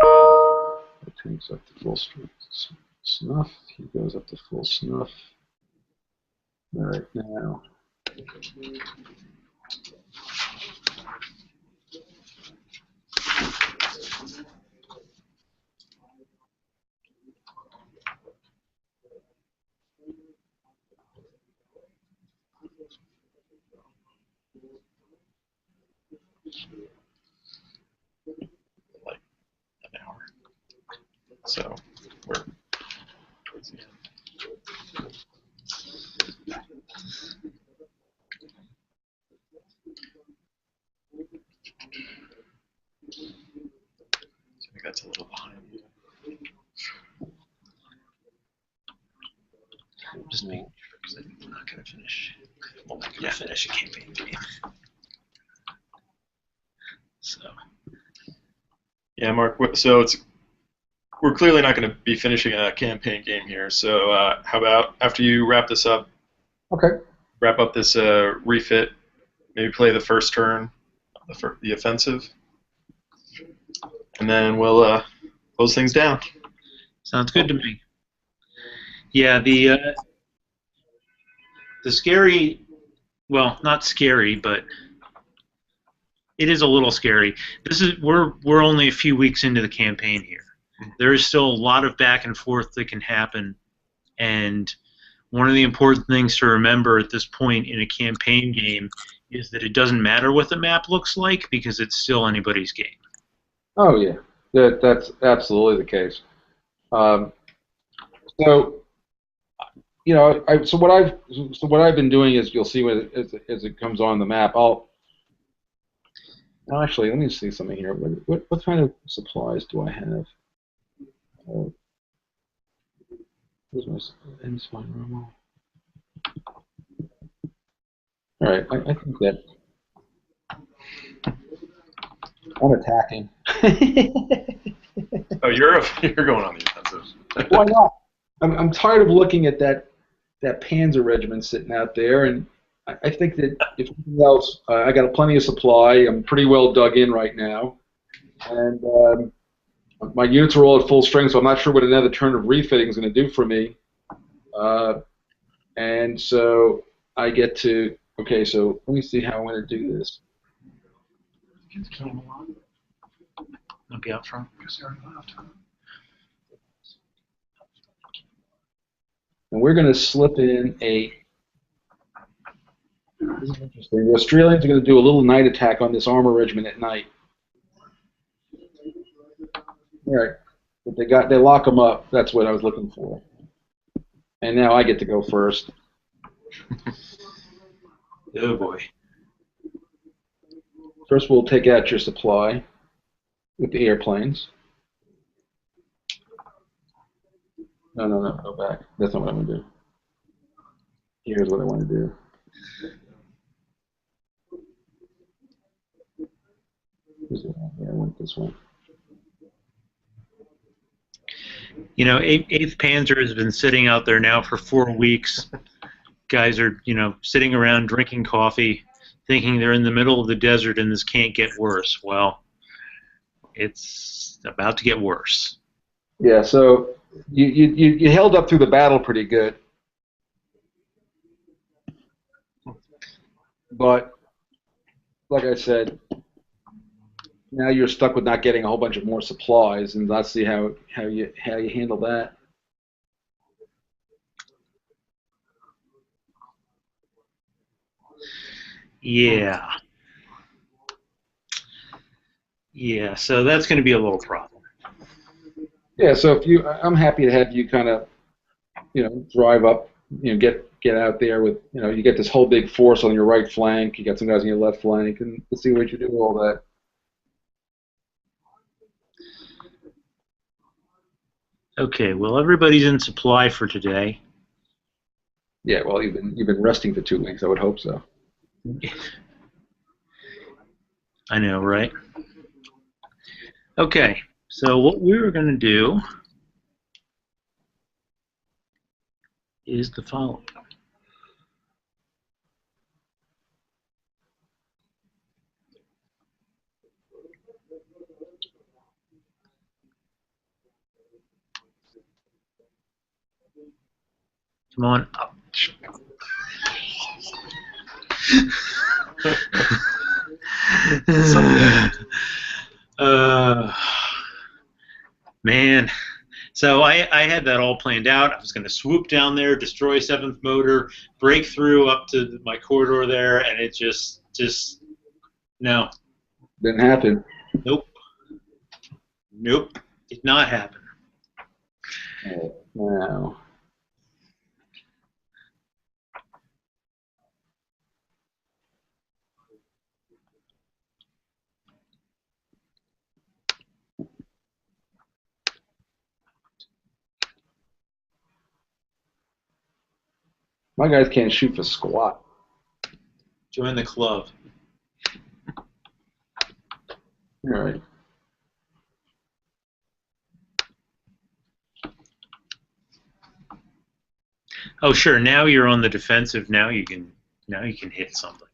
The tank's up to full snuff. He goes up to full snuff. All right, now. Like an hour. So we're towards the end. I think that's a little behind you. Just making sure, because I think we're not going to finish. We're not going to finish a campaign game. So. Yeah, Mark. So we're clearly not going to be finishing a campaign game here. So how about after you wrap this up? Okay. Wrap up this refit. Maybe play the first turn, the offensive, and then we'll close things down. Sounds good to me. Yeah, the scary, well, not scary, but it is a little scary. We're only a few weeks into the campaign here. There is still a lot of back and forth that can happen, and one of the important things to remember at this point in a campaign game is that it doesn't matter what the map looks like, because it's still anybody's game. Oh yeah, that's absolutely the case. So what I've been doing is, you'll see as it comes on the map. Actually, let me see something here. What kind of supplies do I have? Where's my spine normal? All right, I think that I'm attacking. Oh, you're going on the offensive. Why not? I'm tired of looking at that Panzer regiment sitting out there, and I think that if anything else, I got plenty of supply. I'm pretty well dug in right now, and my units are all at full strength, so I'm not sure what another turn of refitting is going to do for me. And so I get to, okay, so let me see how I'm going to do this. I'll be out front. And we're going to slip in a. This is interesting. The Australians are going to do a little night attack on this armor regiment at night. All right, but they lock them up. That's what I was looking for. And now I get to go first. Oh boy. First, we'll take out your supply with the airplanes. No, go back. That's not what I'm going to do. Here's what I want to do. Yeah, I went this way. You know, 8th Panzer has been sitting out there now for 4 weeks. Guys are, sitting around drinking coffee, thinking they're in the middle of the desert and this can't get worse. Well, it's about to get worse. Yeah, so you held up through the battle pretty good. But, like I said, now you're stuck with not getting a whole bunch of more supplies, and let's see how you handle that. Yeah. Yeah, so that's going to be a little problem. Yeah, so I'm happy to have you kind of, drive up, get out there with, you get this whole big force on your right flank, you got some guys on your left flank, and let's see what you do with all that. Okay, well, everybody's in supply for today. Yeah, well, you've been resting for 2 weeks. I would hope so. I know, right? Okay, so what we're going to do is the following. Come on up. Man, so I had that all planned out. I was going to swoop down there, destroy 7th Motor, break through up to my corridor there, and it just no. Didn't happen. Nope, did not happen. Now. My guys can't shoot for squat. Join the club. All right. Oh, sure. Now you're on the defensive. Now you can hit something.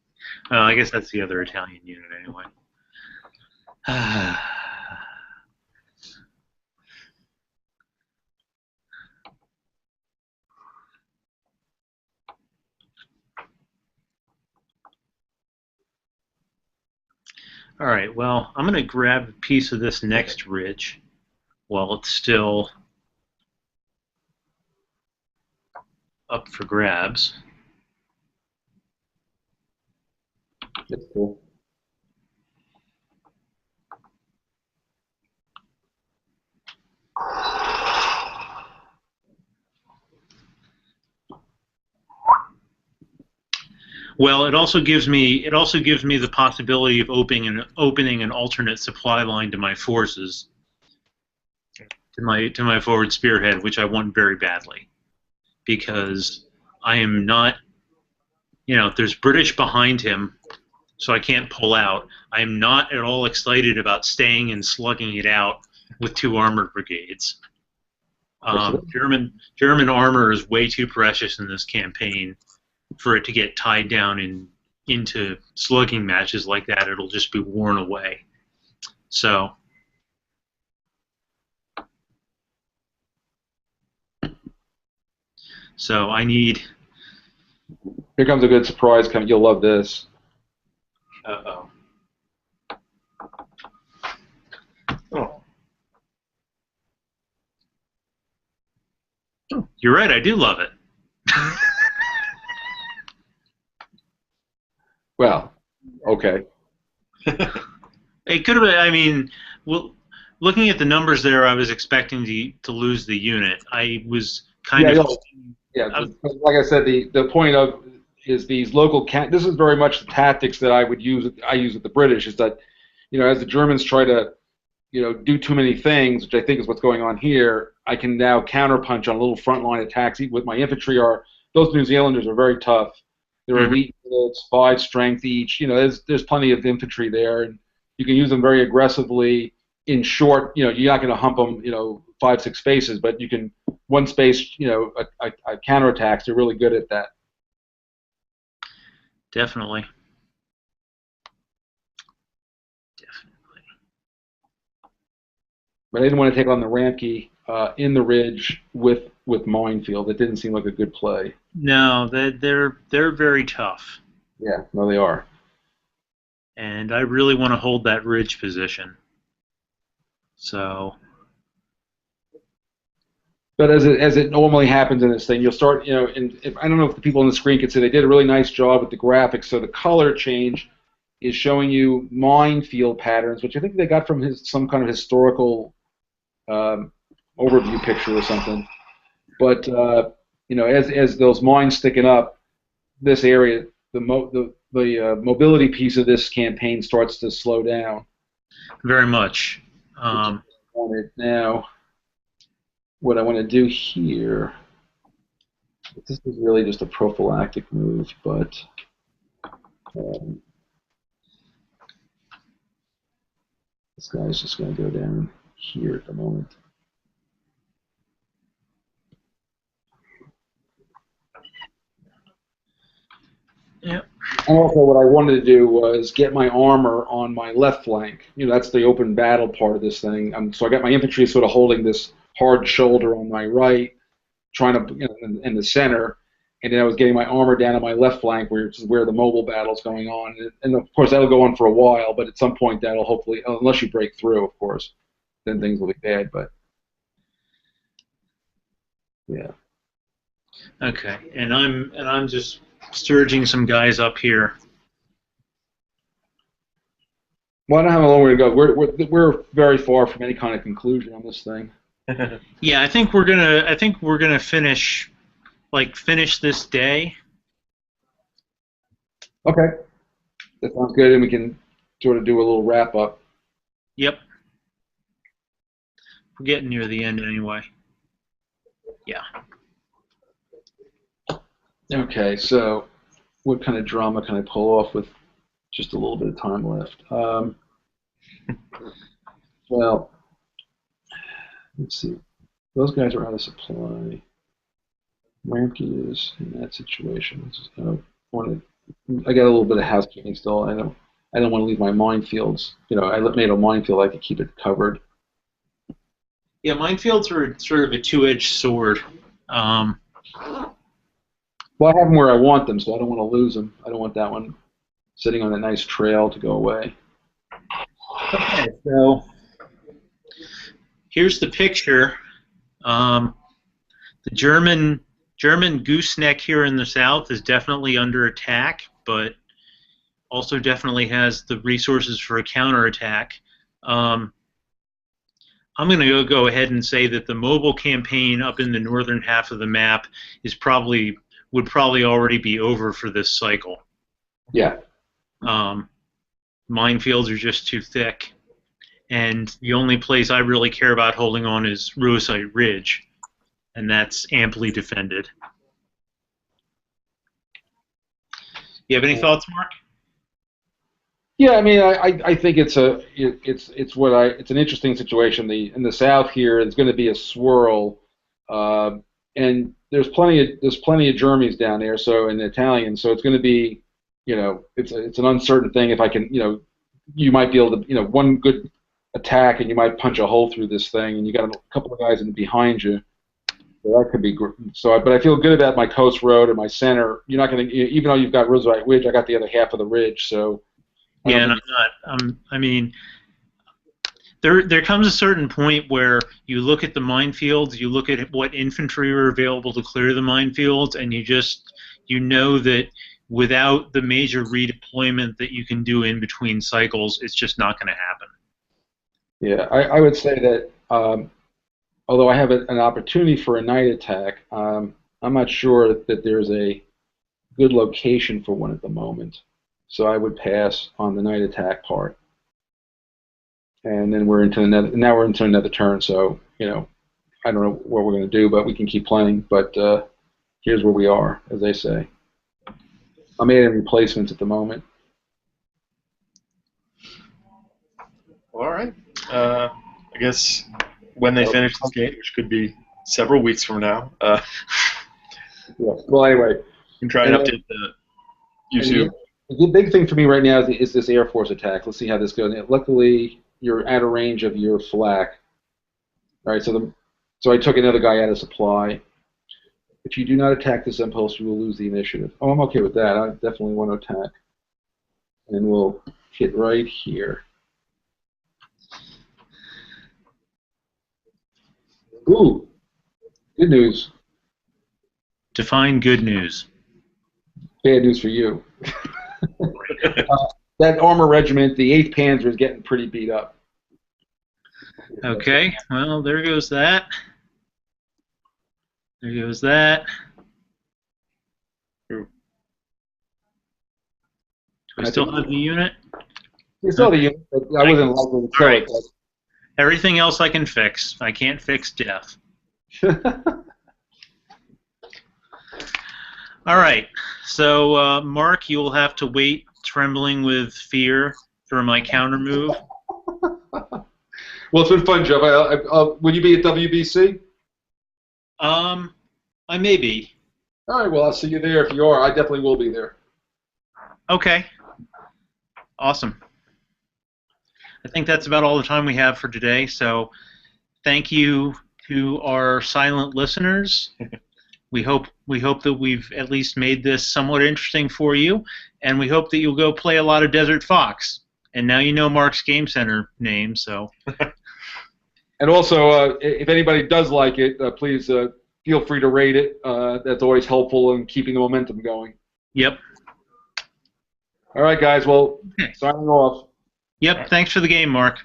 I guess that's the other Italian unit anyway. All right. Well, I'm going to grab a piece of this next ridge while it's still up for grabs. That's cool. Well, it also gives me the possibility of opening an alternate supply line to my forces, to my forward spearhead, which I want very badly, because I am not, there's British behind him, so I can't pull out. I am not at all excited about staying and slugging it out with 2 armored brigades. German armor is way too precious in this campaign for it to get tied down into slugging matches like that. It'll just be worn away. So I need. Here comes a good surprise. You'll love this. Uh-oh. Oh. You're right. I do love it. Well, okay. It could have been. I mean, well, looking at the numbers there, I was expecting to lose the unit. I was kind Yeah, of. yeah. I, Like I said, the point of is these local this is very much the tactics that I would use. I use with the British is that, as the Germans try to, do too many things, which I think is what's going on here. I can now counterpunch on little frontline attacks with my infantry. Those New Zealanders are very tough. They're Mhm. elite units, 5 strength each. There's plenty of infantry there, and you can use them very aggressively in short. You're not going to hump them, 5, 6 spaces, but you can one space. A counterattacks. They're really good at that. Definitely. But I didn't want to take on the Ramkey in the ridge with minefield. It didn't seem like a good play. No, they're very tough, Yeah, no, they are. and I really want to hold that ridge position. So. But as it normally happens in this thing, you'll start, and I don't know if the people on the screen can see, they did a really nice job with the graphics. So the color change is showing you minefield patterns, which I think they got from some kind of historical overview picture or something. But as those mines sticking up, this area, the mobility piece of this campaign starts to slow down. Very much. Now, what I want to do here, this is really just a prophylactic move, but this guy's just going to go down here at the moment. Yep. And also what I wanted to do was get my armor on my left flank. That's the open battle part of this thing. So I got my infantry sort of holding this hard shoulder on my right, trying to, in the center, and then I was getting my armor down on my left flank, which is where the mobile battle's going on. And of course, that'll go on for a while, but at some point that'll hopefully, unless you break through, of course, then things will be bad. But yeah. Okay, and I'm just sturging some guys up here. Well, I don't have a long way to go. We're very far from any kind of conclusion on this thing. Yeah, I think we're gonna finish this day. Okay, that sounds good, and we can sort of do a little wrap up. Yep. We're getting near the end anyway. Yeah. Okay, so what kind of drama can I pull off with just a little bit of time left? Well, let's see. Those guys are out of supply. Ramke is in that situation. I got a little bit of housekeeping still. I don't want to leave my minefields. I made a minefield. I could keep it covered. Yeah, minefields are sort of a two-edged sword. Well, I have them where I want them, so I don't want to lose them. I don't want that one sitting on a nice trail to go away. Okay, so here's the picture. The German gooseneck here in the south is definitely under attack, but also definitely has the resources for a counterattack. I'm going to go ahead and say that the mobile campaign up in the northern half of the map would probably already be over for this cycle. Yeah. Minefields are just too thick, and the only place I really care about holding on is Ruisite Ridge, and that's amply defended. You have any thoughts, Mark? Yeah, I mean, I think it's an interesting situation. In the south here, it's going to be a swirl, and there's plenty of Germans down there, so and Italians, so it's going to be, it's an uncertain thing. If I can, you might be able to, one good attack and you might punch a hole through this thing, and you got a couple of guys behind you. So that could be so. But I feel good about my coast road and my center. You're not going to, even though you've got Roosevelt Ridge, I got the other half of the ridge, so. Yeah, and I mean, there comes a certain point where you look at the minefields, you look at what infantry are available to clear the minefields, and you know that without the major redeployment that you can do in between cycles, it's just not going to happen. Yeah, I would say that although I have an opportunity for a night attack, I'm not sure that there's a good location for one at the moment. So I would pass on the night attack part. And then we're into now we're into another turn, so I don't know what we're going to do, but we can keep playing. But here's where we are, as they say. I'm adding replacements at the moment. All right. I guess when they finish this game, which could be several weeks from now, Yeah. Well, anyway, you can try and update the YouTube. The big thing for me right now is this Air Force attack. Let's see how this goes. Luckily, you're out of range of your flak. All right, so I took another guy out of supply. If you do not attack this impulse, you will lose the initiative. Oh, I'm okay with that. I definitely want to attack. And we'll hit right here. Ooh, good news. Define good news. Bad news for you. That armor regiment, the 8th Panzer, is getting pretty beat up. Okay, well, there goes that. There goes that. Do I still have the unit? You saw the unit, but I wasn't likely to kill it. Everything else I can fix. I can't fix death. All right. So, Mark, you will have to wait, trembling with fear, for my counter move. Well, it's been fun, Jeff. Will you be at WBC? I may be. All right. Well, I'll see you there if you are. I definitely will be there. Okay. Awesome. I think that's about all the time we have for today. So, thank you to our silent listeners. We hope that we've at least made this somewhat interesting for you, and we hope that you'll go play a lot of Desert Fox. And now you know Mark's Game Center name, so. And also, if anybody does like it, please feel free to rate it. That's always helpful in keeping the momentum going. Yep. All right, guys. Well, signing off. Yep. Thanks for the game, Mark.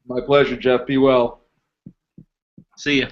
My pleasure, Jeff. Be well. See ya.